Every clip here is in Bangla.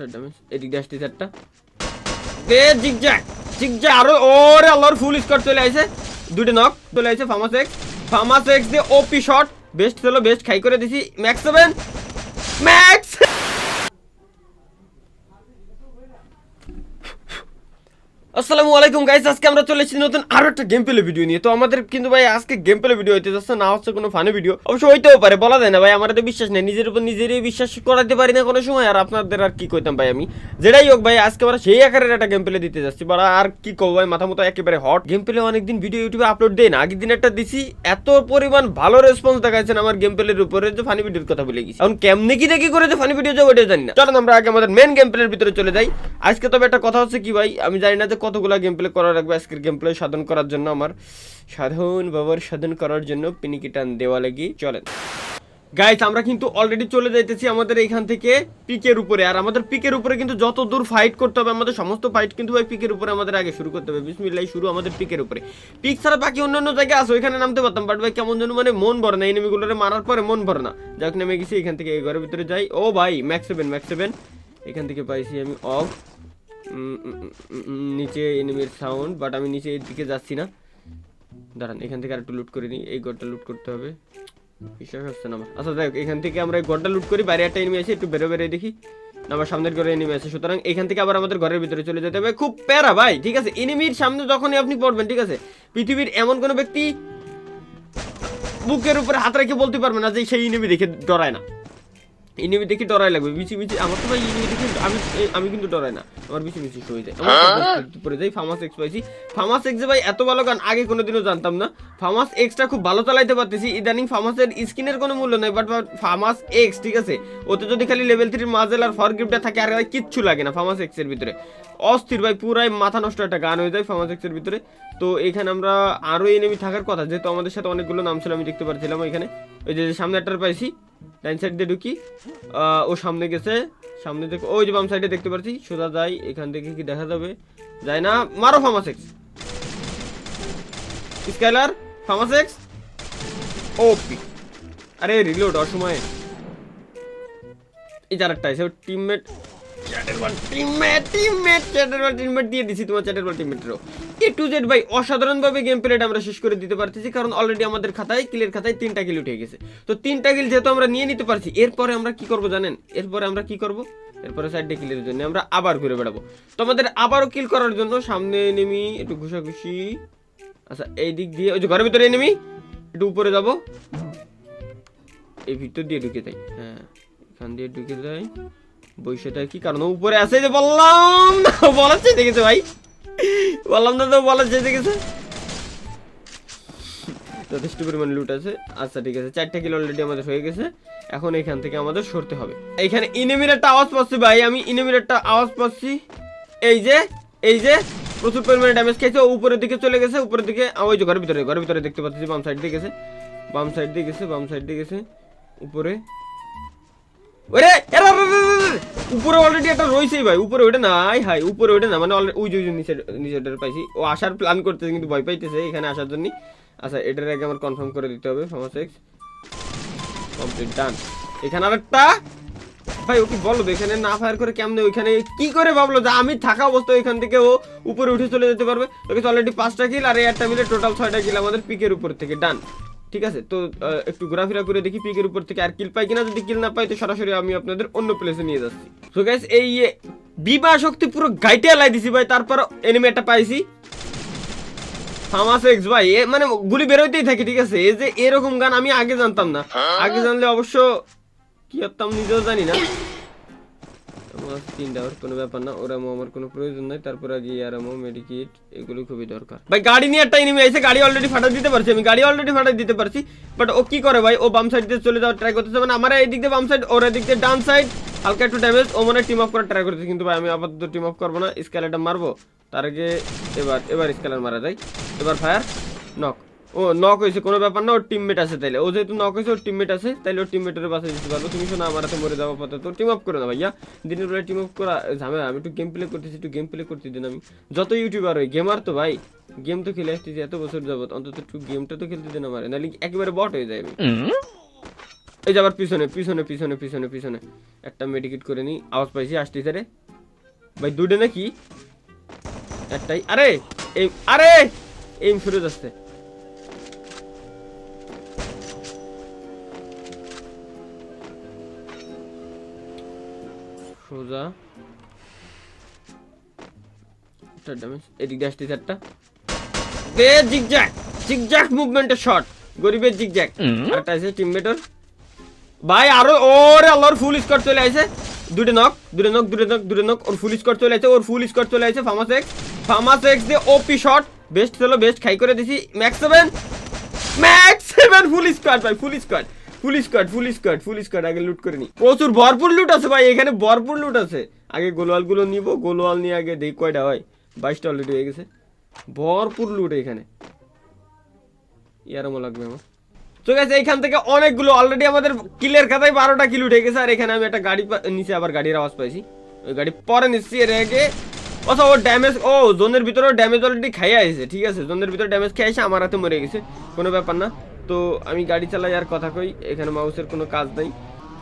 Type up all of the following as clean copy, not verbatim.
5টা ড্যামেজ এদিক দিয়ে আসছে চারটা দে জিগজ্যাগ জিগজ্যাগ আরো ওরে আল্লাহর ফুল স্কোয়াড চলে আইছে দুটো নক চলে আইছে ফার্মাস এক্স দিয়ে ওপি শট বেস্ট ছিল বেস্ট খাই করে দিছি ম্যাক্স 7 ম্যাক্স আসসালামু আলাইকুম গাইস আজকে আমরা চলে এসেছি নতুন আরো একটা গেম প্লে ভিডিও নিয়ে তো আমাদের কিন্তু ভাই আজকে গেম প্লে ভিডিও হইতে যাচ্ছে না হচ্ছে কোনো ফানি ভিডিও অবশ্য হইতেও পারে বলা যায় না ভাই আমাদের তো বিশ্বাস নেই নিজের উপর নিজেরই বিশ্বাস করাতে পারি না কোনো সময় আর আপনাদের আর কি কইতাম ভাই আমি যেটাই হোক ভাই আজকে আমরা সেই আকারের একটা গেম প্লে দিতে যাচ্ছি বাড়া আর কি কব ভাই মাথা মতো একেবারে হট গেম প্লে অনেকদিন ভিডিও ইউটিউবে আপলোড দেই না আগের দিন একটা দিছি এত পরিমাণ ভালো রেসপন্স দেখাচ্ছেন আমার গেম প্লের উপরে যে ফানি ভিডিওর কথা বলে গেছি এখন কেমনে কি দেখি করে যে ফানি ভিডিও যাবে ওটা জানি না চলুন আমরা আগে আমাদের মেন গেম প্লের ভিতরে চলে যাই আজকে তবে একটা কথা হচ্ছে কি ভাই আমি জানি না যে কতগুলা গেম প্লে করা রাখবে আজকের গেম প্লে সাধন করার জন্য আমার সাধন বাবার সাধন করার জন্য পিনিকি টান দেওয়া লাগি চলেন গাইস আমরা কিন্তু অলরেডি চলে যাইতেছি আমাদের এখান থেকে পিকের উপরে আর আমাদের পিকের উপরে কিন্তু যত দূর ফাইট করতে হবে আমাদের সমস্ত ফাইট কিন্তু ভাই পিকের উপরে আমাদের আগে শুরু করতে হবে বিসমিল্লাহ শুরু আমাদের পিকের উপরে পিক ছাড়া বাকি অন্যান্য জায়গায় আছে ওইখানে নামতে পারতাম বাট ভাই কেমন যেন মানে মন ভরে না এনিমিগুলোরে মারার পরে মন ভরে না যাক নেমে গেছি এখান থেকে এই ঘরের ভিতরে যাই ও ভাই ম্যাক্স 7 এখান থেকে পাইছি আমি অফ নিচে এনিমির সাউন্ড বাট আমি নিচে এর দিকে যাচ্ছি না দাঁড়ান এখান থেকে আর একটু লুট করে নিই এই ঘরটা লুট করতে হবে বিশ্বাস হচ্ছে না আমার আচ্ছা যাই এখান থেকে আমরা এই ঘরটা লুট করি বাইরে একটা এনিমি আছে একটু বেরো দেখি না আমার সামনের ঘরে এনিমি আছে সুতরাং এখান থেকে আবার আমাদের ঘরের ভিতরে চলে যেতে হবে খুব প্যারা ভাই ঠিক আছে এনিমির সামনে যখনই আপনি পড়বেন ঠিক আছে পৃথিবীর এমন কোনো ব্যক্তি বুকের উপরে হাত রেখে বলতে পারবে না যে সেই এনিমি দেখে ডরায় না এনিমি দেখে ডরাই লাগবে বিচি আমার তো ভাই এনিমি দেখে আমি কিন্তু ডরাই না আমার বিচি হয়ে যায় পরে যাই ফার্মাস এক্স পাইছি ফার্মাস এক্স ভাই এত ভালো গান আগে কোনোদিনও জানতাম না ফার্মাস এক্সটা খুব ভালো চালাইতে পারতেছি ইদানিং ফার্মাসের স্কিনের কোনো মূল্য নেই বাট ফার্মাস এক্স ঠিক আছে ওতে যদি খালি লেভেল 3 মাজেল আর ফরগিফটটা থাকে আর কিচ্ছু লাগে না ফার্মাস এক্স এর ভিতরে অস্থির ভাই পুরাই মাথা নষ্ট একটা গান হয়ে যায় ফার্মাস এক্স এর ভিতরে তো এখানে আমরা আরো এনিমি থাকার কথা যেহেতু আমাদের সাথে অনেকগুলো নাম ছিল আমি দেখতে পাচ্ছিলাম এখানে ওই যে সামনে একটার পাইছি ডাইন সাইড দিয়ে ঢুকি ও সামনে গেছে সামনে থেকে ওই যে বাম সাইডে দেখতে পাচ্ছি সোজা যাই এখান থেকে কি দেখা যাবে যায় না মারো ফার্মাস এক্স স্কাইলার ফার্মাস এক্স ওপি আরে রিলোড অসময়ে এই চারটা এসে টিমমেট টিমমেট দিয়ে দিছি তোমার চ্যাটের বল টিমমেটেরও এ টু জেড ভাই অসাধারণভাবে গেম প্লেটা আমরা শেষ করে দিতে পারতেছি কারণ অলরেডি আমাদের খাতায় কিলের খাতায় 3টা কিল উঠে গেছে তো 3টা কিল যেহেতু আমরা নিয়ে নিতে পারছি এরপরে আমরা কি করব জানেন এরপরে সাইডে কিলের জন্য আমরা আবার ঘুরে বেড়াবো তো আমাদের আবারও কিল করার জন্য সামনে এনিমি একটু ঘুষাঘুষি আচ্ছা এই দিক দিয়ে ওই যে ঘরের ভিতরে এনিমি একটু উপরে যাব এই ভিতর দিয়ে ঢুকে যাই হ্যাঁ এখান দিয়ে ঢুকে যাই বৈশাটা কি কারণ উপরে আছে যে বললাম না বলার চাইতে গেছে ভাই বললাম না তো বলার চাইতে গেছে যথেষ্ট পরিমাণ লুট আছে আচ্ছা ঠিক আছে 4টা কিল অলরেডি আমাদের হয়ে গেছে এখন এখান থেকে আমাদের সরতে হবে এখানে এনিমির একটা আওয়াজ পাচ্ছি ভাই আমি এনিমির একটা আওয়াজ পাচ্ছি এই যে প্রচুর পরিমাণে ড্যামেজ খেয়েছে উপরের দিকে চলে গেছে উপরের দিকে ওই যে ঘরের ভিতরে দেখতে পাচ্ছি বাম সাইড দিয়ে গেছে উপরে ওরে উপরে অলরেডি একটা রইছেই ভাই উপরে ওঠে না উপরে ওঠে না মানে ওই যে নিচেটার পাইছি ও আসার প্ল্যান করতেছে কিন্তু ভয় পাইতেছে এখানে আসার জন্য আচ্ছা এটার আগে আমার কনফার্ম করে দিতে হবে ফার্মাস এক্স কমপ্লিট ডান এখানে আরেকটা ভাই ও কি বলবো এখানে না ফায়ার করে কেমনে ওইখানে কি করে ভাবলো যে আমি থাকা অবস্থায় ওইখান থেকে ও উপরে উঠে চলে যেতে পারবে ওকে অলরেডি 5টা কিল আর একটা মিলে টোটাল 6টা কিল আমাদের পিকের উপর থেকে ডান ঠিক আছে তো একটু ঘোরাফেরা করে দেখি পিকের উপর থেকে আর কিল পাই কিনা যদি কিল না পাই তো সরাসরি আমি আপনাদের অন্য প্লেসে নিয়ে যাচ্ছি সো গাইস এই বিবাহ শক্তি পুরো গাইটে লাই দিছি ভাই তারপর এনিমি একটা পাইছি ফার্মাস এক্স ভাই মানে গুলি বেরোতেই থাকে ঠিক আছে এই যে এরকম গান আমি আগে জানতাম না আগে জানলে অবশ্য কি করতাম নিজেও জানি না আমার 3টা কোনো ব্যাপার না ওরা আমার কোনো প্রয়োজন নাই তারপর আগে আরামো মেডিকেট এগুলো খুবই দরকার ভাই গাড়ি নিয়ে একটা এনিমি আইছে গাড়ি অলরেডি ফাটাই দিতে পারছি বাট ও কি করে ভাই ও বাম সাইড দিয়ে চলে যাওয়ার ট্রাই করতেছে মানে আমার এই দিক দিয়ে বাম সাইড ওর এদিক দিয়ে ডান সাইড হালকা একটু ড্যামেজ ও মনে টিম অফ করার ট্রাই করতেছে কিন্তু ভাই আমি আপাতত টিম অফ করবো না স্কেলারটা মারবো তার আগে এবার স্কেলার মারা যায় এবার ফায়ার নক ও নক হয়েছে কোনো ব্যাপার না ওর টিমমেট আছে তাইলে ও যেহেতু নক হয়েছে ওর টিমমেট আছে তাইলে ওর টিমমেটের বাসায় দিতে পারবো তুমি শোনো আমার হাতে মরে যাওয়া পথে তো টিম আপ করে না ভাইয়া দিনের বেলায় টিম আপ করা ঝামেলা আমি একটু গেম প্লে করতে দিন আমি যত ইউটিউবার হই গেমার তো ভাই গেম তো খেলে আসতেছি এত বছর যাবত অন্তত একটু গেমটা তো খেলতে দিন আমার নাহলে একেবারে বট হয়ে যায় আমি এই যে আবার পিছনে পিছনে পিছনে পিছনে পিছনে একটা মেডিকেট করে নি, আওয়াজ পাইছি আসতেছে রে ভাই, দুটো নাকি একটাই, আরে এই আরে এইম শুরু যাচ্ছে। সোজা একটা ড্যামেজ, এদিক দিয়ে আসতেছে একটা, দে জিগজ্যাগ জিগজ্যাগ মুভমেন্টের শট, গরিবের জিগজ্যাগ। একটা আছে টিমমেটর ভাই, আরো ওরে আল্লাহর ফুল স্কোয়াড চলে আসে, দুটো নক দুটো নক দুটো নক দুটো নক, ওর ফুল স্কোয়াড চলে আসে, ওর ফুল স্কোয়াড চলে আসে। ফার্মাস এক্স দিয়ে ওপি শট, বেস্ট ছিল, বেস্ট খাই করে দিছি। ম্যাক্স 7 ফুল স্কোয়াড ভাই, ফুল স্কোয়াড ফুল স্কোয়াড ফুল স্কোয়াড ফুল স্কোয়াড। আগে লুট করে নি, প্রচুর ভরপুর লুট আছে ভাই এখানে, ভরপুর লুট আছে। আগে গোলওয়াল গুলো নিব, গোলওয়াল নিয়ে আগে দেখি কয়টা হয়। 22টা অলরেডি হয়ে গেছে, ভরপুর লুট এখানে। ইয়ারমো লাগবে আমার। তো গাইস এইখান থেকে অনেকগুলো অলরেডি আমাদের কিলের খাতায় 12টা কিল উঠে গেছে। আর এখানে আমি একটা গাড়ি নিচে আবার গাড়ির আওয়াজ পাইছি, ওই গাড়ি পরে নিচ্ছি। এর আগে আচ্ছা ও ড্যামেজ, ও জোনের ভিতরে ড্যামেজ অলরেডি খাইয়ে আসছে, ঠিক আছে, জোনের ভিতরে ড্যামেজ খেয়ে আসে, আমার হাতে মরে গেছে, কোনো ব্যাপার না। তো আমি গাড়ি চালাই আর কথা কই, এখানে মাউসের কোনো কাজ নাই।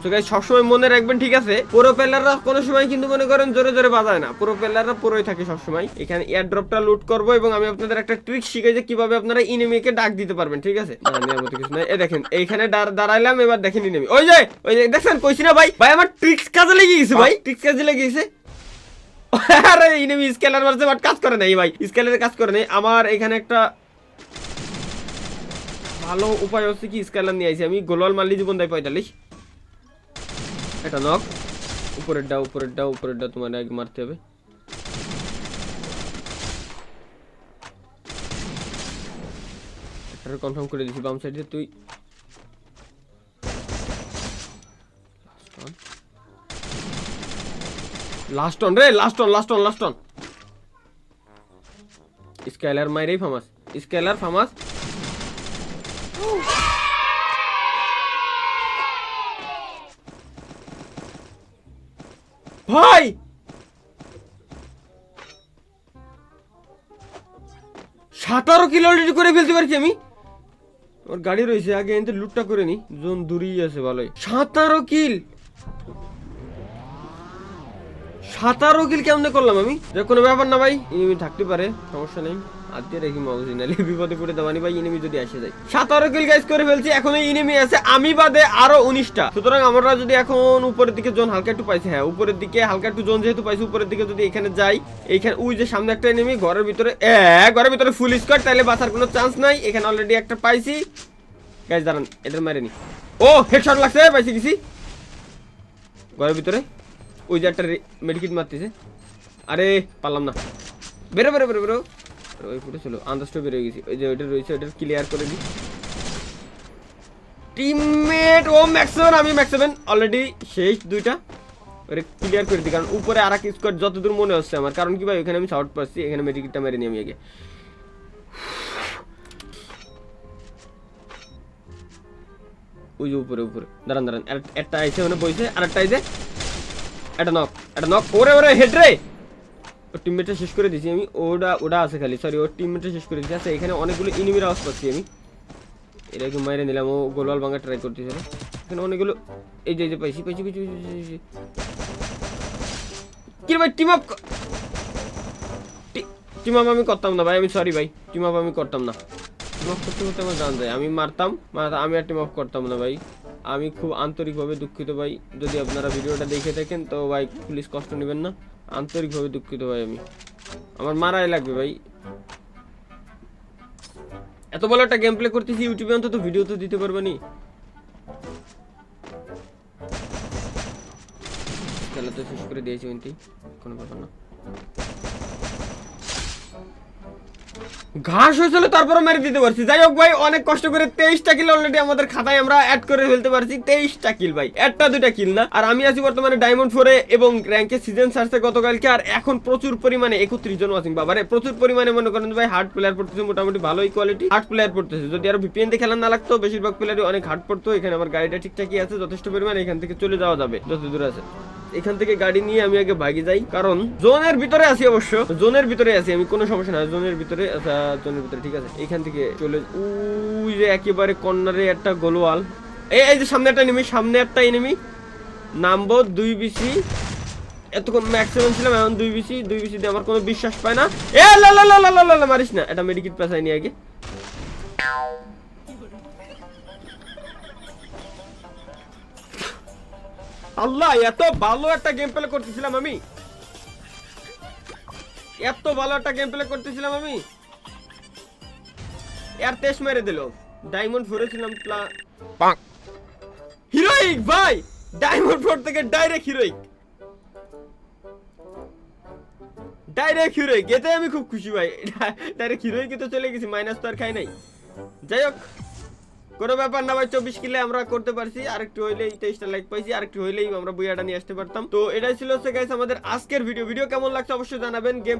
তো গাইস সবসময় মনে রাখবেন, ঠিক আছে, পুরো প্লেয়াররা কোনো সময় কিন্তু মনে করেন জোরে জোরে বাজায় না, পুরো প্লেয়াররা পুরোই থাকে সবসময়। এখানে এয়ার ড্রপটা লুট করবো এবং আমি আপনাদের একটা ট্রিক শিখাই যে কিভাবে আপনারা ইনেমিকে ডাক দিতে পারবেন, ঠিক আছে। কিছু নাই, দেখেন এইখানে দাঁড়াইলাম, এবার দেখেন ইনেমি, ওই যে দেখছেন, কইছি না ভাই, ভাই আমার ট্রিক্স কাজে লেগে গেছে ভাই, ট্রিক্স কাজে লেগে গেছে। আরে ইনেমি স্কেলার মারছে, বাট কাজ করে নাই ভাই, স্কেলারে কাজ করে নাই। আমার এখানে একটা ভালো উপায় হচ্ছে কি, স্কেলার নিয়ে আইছি আমি, গোলওয়াল মারলি জীবন দেয় 45। এটা নক, উপরেরটা উপরেরটা উপরেরটা তোমার আগে মারতে হবে। এটা কনফার্ম করে দিছি বাম সাইডে, তুই লাস্ট অন রে, last one last one last one. স্কেলার মাইরেই ফামাস, স্কেলার ফামাস। ভাই 17 কিলো অলরেডি করে ফেলতে পারছি আমি। ওর গাড়ি রয়েছে, আগে এনতে লুটটা করে নি, জোন দূরেই আছে ভালোই। 17 কিল, 17 কিল কেমনে করলাম আমি? কোনো ব্যাপার না ভাই, ইনিমি থাকতে পারে, সমস্যা নেই। আজকে রেখি মাউসি নালে বিপদে পড়ে দেওয়ানি ভাই, ইনিমি যদি আসে যায়। 17 কিল গাইস করে ফেলছি, এখন এই ইনিমি আছে আমি বাদে আরো 19টা। সুতরাং আমরা যদি এখন উপরের দিকে জোন হালকা একটু পাইছি, হ্যাঁ উপরের দিকে হালকা একটু জোন যেহেতু পাইছি, উপরের দিকে যদি এখানে যাই, এইখানে ওই যে সামনে একটা ইনিমি, ঘরের ভিতরে ফুল স্কোয়াড, তাইলে বাঁচার কোনো চান্স নাই। এখানে অলরেডি একটা পাইছি গাইস, দাঁড়ান এদের মারেনি। ও হেডশট লাগছে, পাইছি গেছি ঘরের ভিতরে, ওই যে একটা মেডিকেট মারতেছে। আরে পারলাম না, বেরো বেরো বেরো বেরো, ওই ফুটে ছিল আন্দাজটা বেরোয় গেছি। ওই যে ওইটা রয়েছে, ওইটা ক্লিয়ার করে দিই। টিমমেট ও ম্যাক্সেভেন, আমি ম্যাক্সেভেন অলরেডি শেষ দুইটা, ওরে ক্লিয়ার করে দিই। কারণ উপরে আর এক স্কোয়াড যতদূর মনে হচ্ছে আমার, কারণ কি ভাই ওখানে আমি শর্ট পাচ্ছি, এখানে মেডিকেটটা মেরে নিই আমি আগে। ওই যে উপরে উপরে, দাঁড়ান দাঁড়ান, একটা আইসে মানে বইছে, আর একটা আইসে, এটা নক এটা নক, ওরে ওরে হেড রে। ওর টিমমেটটা শেষ করে দিয়েছি আমি, ওটা আছে খালি, সরি ওর টিমমেটটা শেষ করে দিয়েছি। আচ্ছা এখানে অনেকগুলো ইনিমির আওয়াজ পাচ্ছি আমি, এটা একটু মাইরে নিলাম, ও গোলওয়াল ভাঙা ট্রাই করতেছিল। এখানে অনেকগুলো, এই যে পাইছি পাইছি পাইছি কি ভাই, টিম আপ আমি করতাম না ভাই, আমি সরি ভাই, টিম আপ আমি করতাম না, টিম আপ করতে করতে আমার জান যায়, আমি মারতাম, আমি আর টিম আপ করতাম না ভাই। আমি খুব আন্তরিকভাবে দুঃখিত ভাই, যদি আপনারা ভিডিওটা দেখে থাকেন তো ভাই প্লিজ কষ্ট নেবেন না, আন্তরিকভাবে দুঃখিত ভাই। আমার মারাই লাগবে ভাই, এত বড় একটা গেম প্লে করতেছি, ইউটিউবে অন্তত ভিডিও তো দিতে পারবে নি। খেলা তো শেষ করে দিয়েছি, কোনো ব্যাপার না। ঘাস হয়েছিল তারপরে মেরে দিতে পারছি। যাই হোক ভাই, অনেক কষ্ট করে 23টা কিল অলরেডি আমাদের খাতায় আমরা অ্যাড করে ফেলতে পারছি। 23টা কিল ভাই, একটা দুইটা কিল না। আর আমি আছি বর্তমানে ডায়মন্ড 4-এ এবং র্যাঙ্কে সিজন সার্চে গতকালকে। আর এখন প্রচুর পরিমাণে 31 জন ওয়াচিং, বাবারে প্রচুর পরিমাণে মনে করেন ভাই হার্ড প্লেয়ার পড়তেছে, মোটামুটি ভালোই কোয়ালিটি হার্ড প্লেয়ার পড়তেছে। যদি আরো ভিপিএন দিয়ে খেলা না লাগতো, বেশিরভাগ প্লেয়ারই অনেক হার্ড পড়তো। এখানে আমার গাড়িটা ঠিকঠাকই আছে যথেষ্ট পরিমাণে, এখান থেকে চলে যাওয়া যাবে যত দূর আছে। এখান থেকে গাড়ি নিয়ে আমি আগে ভাগে যাই, কারণ জোনের ভিতরে আছি, অবশ্য জোনের ভিতরে আছি আমি, কোনো সমস্যা না, জোনের ভিতরে। আচ্ছা জোনের ভিতরে ঠিক আছে, এখান থেকে চলে ওই যে একেবারে কর্নারে একটা গোলওয়াল, এই যে সামনে একটা এনিমি নামবো 2 বিসি। এতক্ষণ ম্যাক্সিমাম ছিলাম, এখন 2 বিসি দিয়ে আমার কোনো বিশ্বাস পায় না। এ লা লা লা লা লা লা, মারিস না, এটা মেডিকেট পেছাই নি আগে। আল্লাহ, এত ভালো একটা গেম প্লে করতেছিলাম আমি, এর তেজ মেরে দিল। ডায়মন্ড 4 ছিলাম, হিরোইক ভাই, ডায়মন্ড 4 থেকে ডাইরেক্ট হিরোইক, এতে আমি খুব খুশি ভাই। ডাইরেক্ট হিরোইকে তো চলে গেছি, মাইনাস তো আর খাই নাই। যাই হোক, কোনো ব্যাপার না ভাই, 24 কিলে আমরা করতে পারছি। আরেকটু হইলেই 23টা লাইক পাইছি, আরেকটু হইলেই আমরা বুয়াটা নিয়ে আসতে পারতাম। তো এটাই ছিল হচ্ছে গাইস আমাদের আজকের ভিডিও কেমন লাগছে অবশ্যই জানাবেন। গেম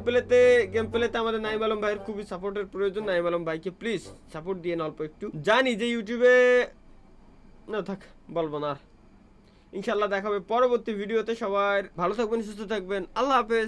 প্লেতে আমাদের নাইম আলম ভাইয়ের খুবই সাপোর্টের প্রয়োজন। নাইম আলম ভাইকে প্লিজ সাপোর্ট দিয়ে অল্প একটু। জানি যে ইউটিউবে না থাক, বলবো না আর। ইনশাআল্লাহ দেখা হবে পরবর্তী ভিডিওতে। সবাই ভালো থাকবেন, সুস্থ থাকবেন, আল্লাহ হাফেজ।